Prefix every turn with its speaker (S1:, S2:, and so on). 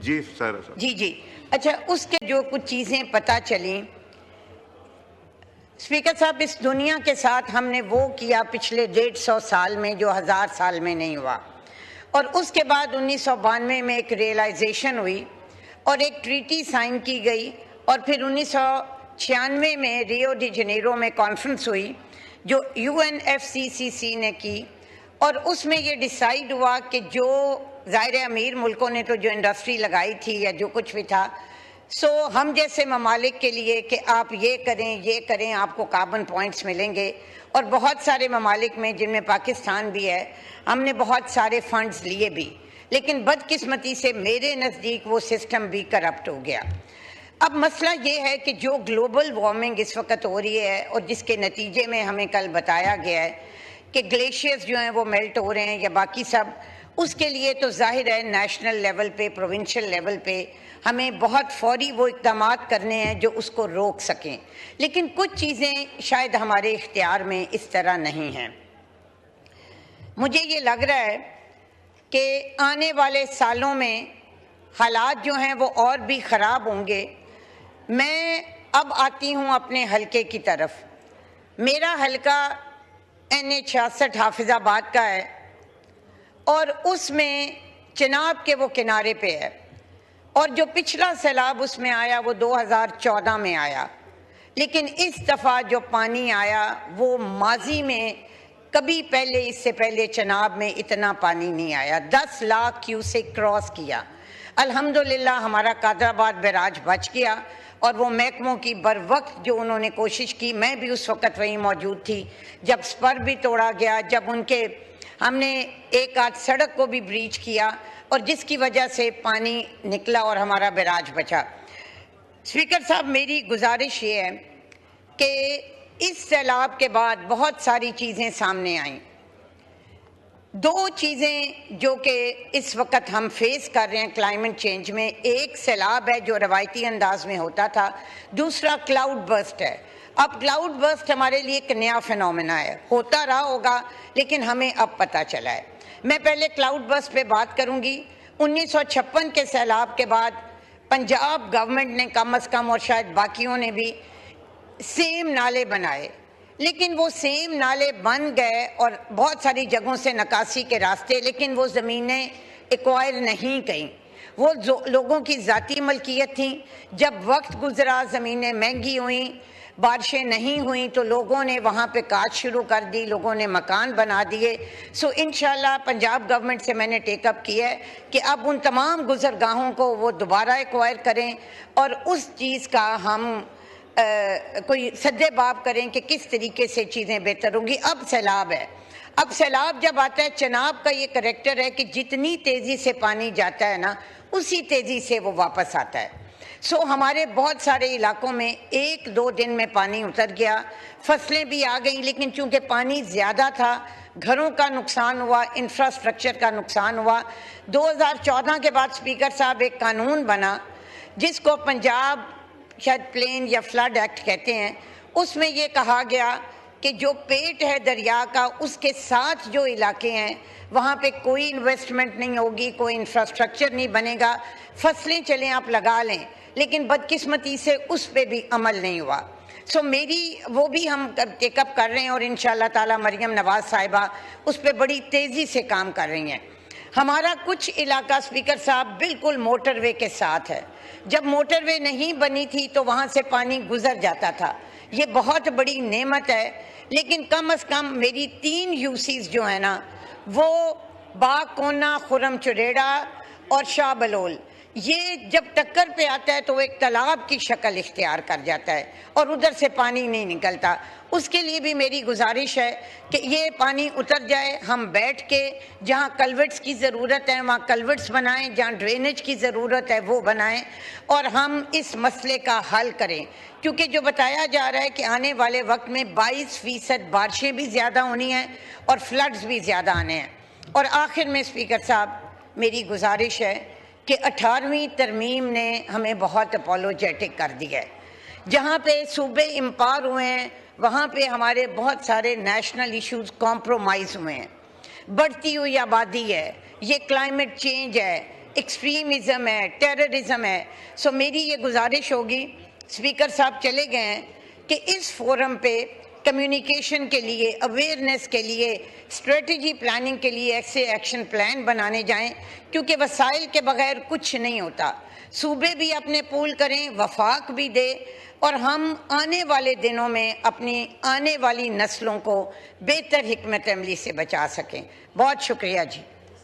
S1: जी sir.
S2: जी। अच्छा, उसके जो कुछ चीज़ें पता चली स्पीकर साहब, इस दुनिया के साथ हमने वो किया पिछले 150 साल में जो 1000 साल में नहीं हुआ, और उसके बाद 1992 में एक रियलाइजेशन हुई और एक ट्रीटी साइन की गई, और फिर 1996 में रियो डी जनेरो में कॉन्फ्रेंस हुई जो UNFCCC ने की, और उसमें ये डिसाइड हुआ कि जो ज़ाहिर अमीर मुल्कों ने तो जो इंडस्ट्री लगाई थी या जो कुछ भी था, सो हम जैसे ममालिक के लिए कि आप ये करें आपको कार्बन पॉइंट्स मिलेंगे, और बहुत सारे ममालिक में जिनमें पाकिस्तान भी है हमने बहुत सारे फंड्स लिए भी, लेकिन बदकिस्मती से मेरे नज़दीक वो सिस्टम भी करप्ट हो गया। अब मसला ये है कि जो ग्लोबल वार्मिंग इस वक्त हो रही है और जिसके नतीजे में हमें कल बताया गया है कि ग्लेशियर्स जो हैं वो मेल्ट हो रहे हैं या बाकी सब, उसके लिए तो जाहिर है नेशनल लेवल पे, प्रोविंशियल लेवल पे हमें बहुत फौरी वो इक़दाम करने हैं जो उसको रोक सकें, लेकिन कुछ चीज़ें शायद हमारे इख्तियार में इस तरह नहीं हैं। मुझे ये लग रहा है कि आने वाले सालों में हालात जो हैं वो और भी ख़राब होंगे। मैं अब आती हूँ अपने हलके की तरफ। मेरा हलका NH-66 हाफिज़ाबाद का है और उसमें चिनाब के वो किनारे पे है, और जो पिछला सैलाब उसमें आया वो 2014 में आया, लेकिन इस दफ़ा जो पानी आया वो माजी में कभी पहले, इससे पहले चिनाब में इतना पानी नहीं आया। 10 लाख क्यूसेक क्रॉस किया। अल्हम्दुलिल्लाह हमारा कादराबाद बैराज बच गया, और वो महकमों की बर वक्त जो उन्होंने कोशिश की, मैं भी उस वक़्त वहीं मौजूद थी जब स्पर भी तोड़ा गया, जब उनके हमने एक आध सड़क को भी ब्रीच किया, और जिसकी वजह से पानी निकला और हमारा बैराज बचा। स्पीकर साहब, मेरी गुजारिश ये है कि इस सैलाब के बाद बहुत सारी चीज़ें सामने आईं। 2 चीज़ें जो कि इस वक्त हम फेस कर रहे हैं क्लाइमेट चेंज में, एक सैलाब है जो रवायती अंदाज में होता था, दूसरा क्लाउड बर्स्ट है। अब क्लाउड बर्स्ट हमारे लिए एक नया फिनोमेना है, होता रहा होगा लेकिन हमें अब पता चला है। मैं पहले क्लाउड बर्स्ट पे बात करूंगी। 1956 के सैलाब के बाद पंजाब गवर्नमेंट ने कम अज़ कम, और शायद बाकियों ने भी, सेम नाले बनाए, लेकिन वो सेम नाले बन गए और बहुत सारी जगहों से निकासी के रास्ते, लेकिन वो ज़मीनें एक्वायर नहीं कहीं, वो लोगों की ज़ाती मलकियत थी। जब वक्त गुजरा, ज़मीनें महंगी हुई, बारिशें नहीं हुई, तो लोगों ने वहाँ पे काट शुरू कर दी, लोगों ने मकान बना दिए। सो इंशाल्लाह पंजाब गवर्नमेंट से मैंने टेकअप किया है कि अब उन तमाम गुजरगाहों को वो दोबारा एक्वायर करें और उस चीज़ का हम कोई सद्देबाब करें कि किस तरीके से चीज़ें बेहतर होंगी। अब सैलाब है, अब सैलाब जब आता है, चिनाब का ये करैक्टर है कि जितनी तेज़ी से पानी जाता है ना, उसी तेज़ी से वो वापस आता है। सो हमारे बहुत सारे इलाकों में 1-2 दिन में पानी उतर गया, फसलें भी आ गई, लेकिन चूंकि पानी ज़्यादा था, घरों का नुकसान हुआ, इंफ्रास्ट्रक्चर का नुकसान हुआ। 2014 के बाद स्पीकर साहब एक कानून बना जिसको पंजाब शायद प्लेन या फ्लड एक्ट कहते हैं। उसमें ये कहा गया कि जो पेट है दरिया का, उसके साथ जो इलाके हैं वहाँ पे कोई इन्वेस्टमेंट नहीं होगी, कोई इंफ्रास्ट्रक्चर नहीं बनेगा, फसलें चलें आप लगा लें, लेकिन बदकिस्मती से उस पर भी अमल नहीं हुआ। सो मेरी वो भी हम टेकअप कर रहे हैं, और इंशाअल्लाह ताला मरियम नवाज साहिबा उस पर बड़ी तेज़ी से काम कर रही हैं। हमारा कुछ इलाका स्पीकर साहब बिल्कुल मोटरवे के साथ है। जब मोटरवे नहीं बनी थी तो वहाँ से पानी गुजर जाता था, ये बहुत बड़ी नेमत है। लेकिन कम अज़ कम मेरी 3 यूसीज जो है ना, वो बाकोना, खुरम चुरेड़ा और शाह बलोल, ये जब टक्कर पे आता है तो वो एक तालाब की शक्ल इख्तियार कर जाता है और उधर से पानी नहीं निकलता। उसके लिए भी मेरी गुजारिश है कि ये पानी उतर जाए, हम बैठ के जहाँ कल्वर्ट्स की ज़रूरत है वहाँ कल्वर्ट्स बनाएं, जहाँ ड्रेनेज की ज़रूरत है वो बनाएं, और हम इस मसले का हल करें। क्योंकि जो बताया जा रहा है कि आने वाले वक्त में 22% बारिशें भी ज़्यादा होनी हैं और फ्लड्स भी ज़्यादा आने हैं। और आखिर में स्पीकर साहब, मेरी गुजारिश है कि 18वीं तरमीम ने हमें बहुत अपोलोजेटिक कर दिया है। जहाँ पे सूबे इम्पावर हुए हैं वहाँ पे हमारे बहुत सारे नेशनल इश्यूज कॉम्प्रोमाइज़ हुए हैं। बढ़ती हुई आबादी है, ये क्लाइमेट चेंज है, एक्सट्रीमिज़म है, टेररिज्म है। सो मेरी ये गुजारिश होगी, स्पीकर साहब चले गए हैं, कि इस फोरम पे कम्युनिकेशन के लिए, अवेयरनेस के लिए, स्ट्रेटजी प्लानिंग के लिए ऐसे एक्शन प्लान बनाने जाएं, क्योंकि वसाइल के बगैर कुछ नहीं होता। सूबे भी अपने पूल करें, वफाक भी दे, और हम आने वाले दिनों में अपनी आने वाली नस्लों को बेहतर हिकमत अमली से बचा सकें। बहुत शुक्रिया जी।